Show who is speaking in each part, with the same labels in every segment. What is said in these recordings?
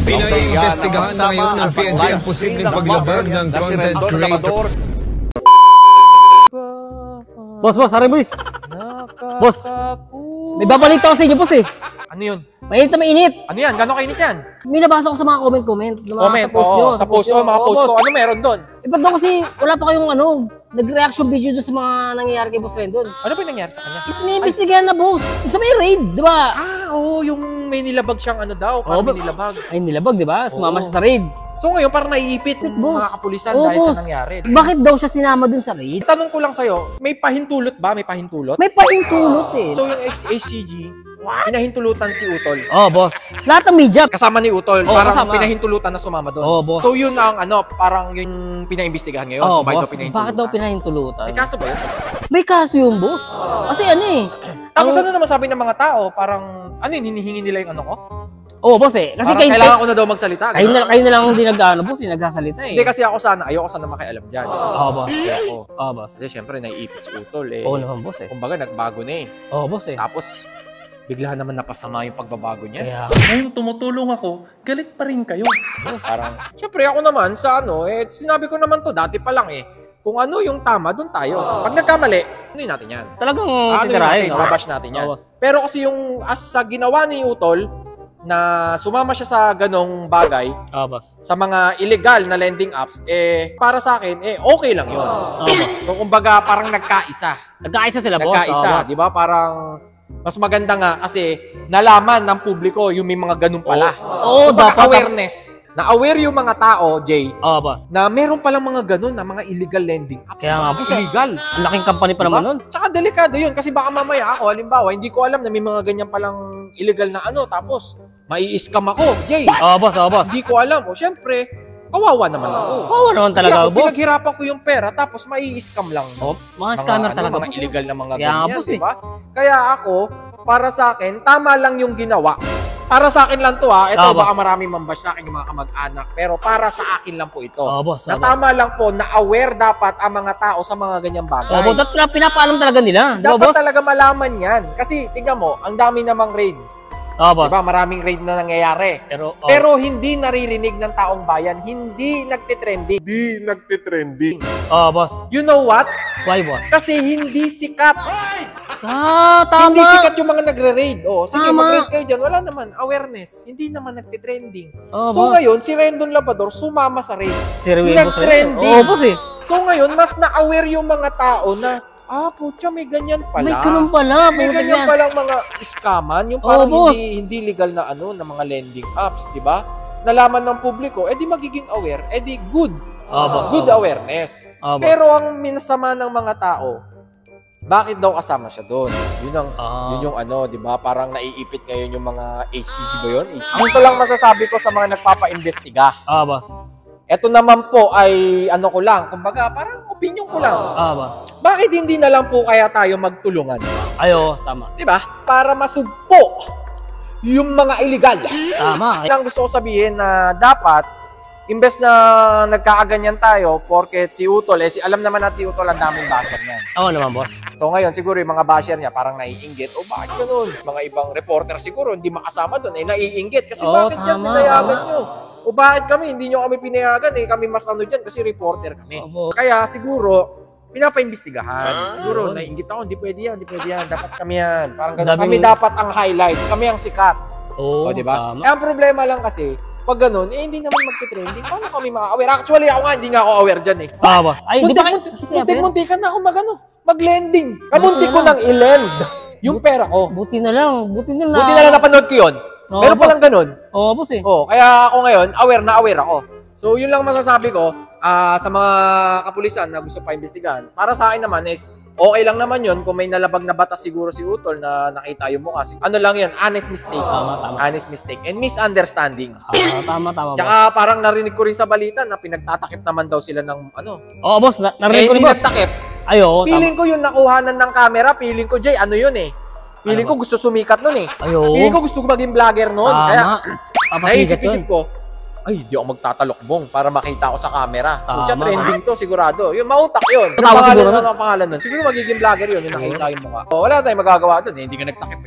Speaker 1: Pinaiimbestigahan na ngayon ng PNP ang posibleng paglabag ng content creator.
Speaker 2: Boss, hari boys. Boss, may babalita ko sa inyo, boss eh.
Speaker 3: Ano yun?
Speaker 2: Mainit na mainit.
Speaker 3: Ano yan? Gano'ng kainit yan?
Speaker 2: May nabasa ko sa mga comment.
Speaker 3: Comment, oo. Sa post ko, mga post ko. Ano meron doon?
Speaker 2: Ba't daw kasi wala pa kayong nag-reaction video doon sa mga nangyayari kay Boss Rendon?
Speaker 3: Ano ba yung nangyari sa kanya?
Speaker 2: Iniimbestigahan na, boss. Sa may raid, di ba?
Speaker 3: Oo, yung may nilabag siyang daw. Parang may nilabag.
Speaker 2: Ay, nilabag, di ba? Sumama siya sa raid.
Speaker 3: So ngayon, parang naiipit ng mga kapulisan dahil sa nangyari.
Speaker 2: Bakit daw siya sinama dun sa raid?
Speaker 3: Tanong ko lang sa'yo, may pahintulot ba? May pahintulot?
Speaker 2: May pahintulot eh.
Speaker 3: So yung HCG, pinahintulutan si Utol.
Speaker 2: Boss. Lahat ng media.
Speaker 3: Kasama ni Utol, parang
Speaker 2: kasama.
Speaker 3: Pinahintulutan na sumama doon.
Speaker 2: Boss.
Speaker 3: So yun ang parang yung pinaimbestigahan ngayon.
Speaker 2: Boss. Bakit daw pinahintulutan?
Speaker 3: May kaso ba yun?
Speaker 2: May kaso yun, boss. Kasi
Speaker 3: Tapos ano naman sabi ng mga tao? Parang, hinihingi nila yung ko?
Speaker 2: Boss eh. Kasi
Speaker 3: kailangan ko na daw magsalita.
Speaker 2: Kayo na lang hindi boss, nagsasalita eh.
Speaker 3: Hindi kasi ayoko sana makialam dyan.
Speaker 2: Boss.
Speaker 3: Boss. Kasi syempre naiipit si Utol eh.
Speaker 2: Naman boss eh.
Speaker 3: Kumbaga nagbago na eh.
Speaker 2: Boss eh.
Speaker 3: Tapos, bigla naman napasama yung pagbabago niya.
Speaker 2: Kaya
Speaker 4: ngayon tumutulong ako, galit pa rin kayo.
Speaker 3: Parang, syempre ako naman sa sinabi ko naman to dati pa lang eh. Kung ano yung tama, doon tayo. Pag nagkamali, natin yan.
Speaker 2: Talagang
Speaker 3: titirahin, babash natin yan. Pero kasi yung sa ginawa ni Utol, na sumama siya sa ganong bagay, sa mga illegal na lending apps, para sa akin, okay lang yun. So, kumbaga, parang nagkaisa.
Speaker 2: Nagkaisa sila, boss.
Speaker 3: Nagkaisa, di ba? Parang, mas maganda nga kasi nalaman ng publiko yung may mga ganun pala.
Speaker 2: Dapat
Speaker 3: awareness. Na-aware yung mga tao, Jay,
Speaker 2: boss,
Speaker 3: na meron palang mga ganun na mga illegal lending apps.
Speaker 2: Kaya nga po,
Speaker 3: illegal.
Speaker 2: Ang laking company pa naman nun.
Speaker 3: Tsaka delikado yun kasi baka mamaya ako, halimbawa, hindi ko alam na may mga ganyan palang illegal na tapos mai-scam ako, Jay.
Speaker 2: Boss.
Speaker 3: Hindi ko alam. Syempre, kawawa naman ako.
Speaker 2: Kawawa naman talaga,
Speaker 3: kasi ako,
Speaker 2: boss.
Speaker 3: pinaghirapan ko yung pera tapos mai-scam lang.
Speaker 2: Mga scammer talaga,
Speaker 3: mga illegal na mga
Speaker 2: ganyan,
Speaker 3: ganyan, diba? Kaya ako, para sa akin, tama lang yung ginawa. Para sa akin lang to ito baka maraming mambash sa akin yung mga kamag-anak, pero para sa akin lang po ito.
Speaker 2: Boss.
Speaker 3: Na tama lang po na aware dapat ang mga tao sa mga ganyang bagay.
Speaker 2: Pinapaalam talaga nila.
Speaker 3: Dapat talaga malaman yan. Kasi tingnan mo, ang dami namang raid.
Speaker 2: Boss.
Speaker 3: Diba? Maraming raid na nangyayari. Pero hindi naririnig ng taong bayan. Hindi nagtitrending.
Speaker 2: Boss.
Speaker 3: You know what?
Speaker 2: Why, boss?
Speaker 3: Kasi hindi sikat.
Speaker 2: Tama.
Speaker 3: Hindi sikat yung mga nagre-raid. Sige,
Speaker 2: Tama.
Speaker 3: mag-raid kayo dyan. Wala naman. Awareness. Hindi naman nagtitrending. So
Speaker 2: boss.
Speaker 3: ngayon, si Rendon Labrador sumama sa raid.
Speaker 2: Nag-trending. Boss eh.
Speaker 3: So ngayon, mas na-aware yung mga tao na putya, may ganyan pala.
Speaker 2: May ganun pala.
Speaker 3: May ganyan palang mga scaman. Yung parang hindi legal na na mga lending apps, di ba? Nalaman ng publiko, di magiging aware, di good. Good awareness. Pero ang minasama ng mga tao, bakit daw kasama siya doon? Yun yung di ba? Parang naiipit ngayon yung mga HCG ba yun? Ito lang masasabi ko sa mga nagpapa-imbestiga.
Speaker 2: Boss.
Speaker 3: Ito naman po ay ko lang, kumbaga parang opinion ko lang.
Speaker 2: Boss.
Speaker 3: Bakit hindi na lang po kaya tayo magtulungan?
Speaker 2: Tama.
Speaker 3: 'Di ba? Para masugpo yung mga illegal.
Speaker 2: Tama.
Speaker 3: Ang gusto ko sabihin na dapat imbes na nagkakaganyan tayo porket si Utol alam naman natin si Utol ang daming basher niyan.
Speaker 2: Naman, boss.
Speaker 3: So ngayon siguro yung mga basher niya parang naiinggit. Bakit ganun? Mga ibang reporter siguro hindi makasama doon naiinggit kasi bakit yan pinayagan nyo? Bakit kami? Hindi nyo kami pinayagan kami mas dyan kasi reporter kami. Kaya siguro, pinapaimbestigahan. Siguro, naiinggit ako, hindi pwede yan. Dapat kami yan. Parang ganun. Kami dapat ang highlights. Kami ang sikat. Diba? Ang problema lang kasi, pag ganun, hindi naman magti-trending. Paano kami ma-aware? Actually, ako nga, hindi nga ako aware dyan
Speaker 2: boss.
Speaker 3: Muntik-muntikan na ako mag-lending. Kabuntik ko nang i-lend yung pera ko.
Speaker 2: Buti na lang
Speaker 3: napanood ko yun. Meron palang ganun.
Speaker 2: Boss eh.
Speaker 3: Kaya ako ngayon, aware ako. So, yun lang masasabi ko sa mga kapulisan na gusto pa imbestigahan. Para sa akin naman is, okay lang naman yun kung may nalabag na batas siguro si Utol na nakita yung mukha. Ano lang yun, honest mistake.
Speaker 2: Tama.
Speaker 3: Honest mistake and misunderstanding.
Speaker 2: Tama.
Speaker 3: Tsaka parang narinig ko rin sa balita na pinagtatakip naman daw sila ng
Speaker 2: boss, narinig ko rin, boss.
Speaker 3: Hindi nagtakip. Feeling ko yung nakuhanan ng camera, feeling ko, Jay, yun Feeling ko gusto sumikat nun Feeling ko gusto maging vlogger nun. Kaya, naisip-isip ko, di ako magtatalokbong para makita ko sa camera. Kung trending to, sigurado. Yung mautak yun. Ano pangalan nun? Siguro magiging vlogger yun, yung nakita yung mukha. Wala tayong magagawa dun, hindi ka nagtakip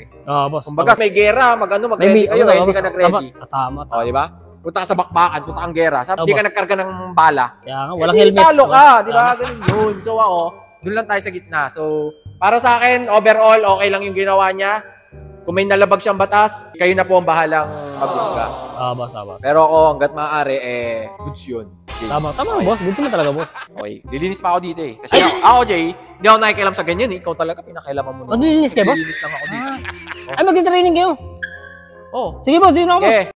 Speaker 2: boss.
Speaker 3: Kumbaga, may gera, mag-ready kayo, hindi ka nag-ready.
Speaker 2: Tama.
Speaker 3: Di ba? punta ka sa bakbakan, punta kang gera. Sabi, hindi ka
Speaker 2: boss.
Speaker 3: nagkarga ng bala.
Speaker 2: Kaya nga, walang
Speaker 3: Eh, di
Speaker 2: helmet.
Speaker 3: talo ka, di ba? Ganun yun. So ako, doon lang tayo sa gitna. So, para sa akin, overall, okay lang yung ginawa niya. Kung may nalabag siyang batas, kayo na po ang bahalang maghusga.
Speaker 2: Boss, boss.
Speaker 3: Pero ako, hanggat maaari, goods yun. Okay.
Speaker 2: Tama, boss. Good naman talaga, boss.
Speaker 3: Okay, lilinis pa ako dito eh. Kasi ako, Jay, hindi ako nakikialam sa ganyan eh. Ikaw talaga, pinakailaman mo na.
Speaker 2: Maglilinis kayo, boss?
Speaker 3: Lilinis lang ako dito.
Speaker 2: Ay, magti-training kayo.
Speaker 3: Oh,
Speaker 2: Sige, boss. Di na ako, boss.
Speaker 3: okay.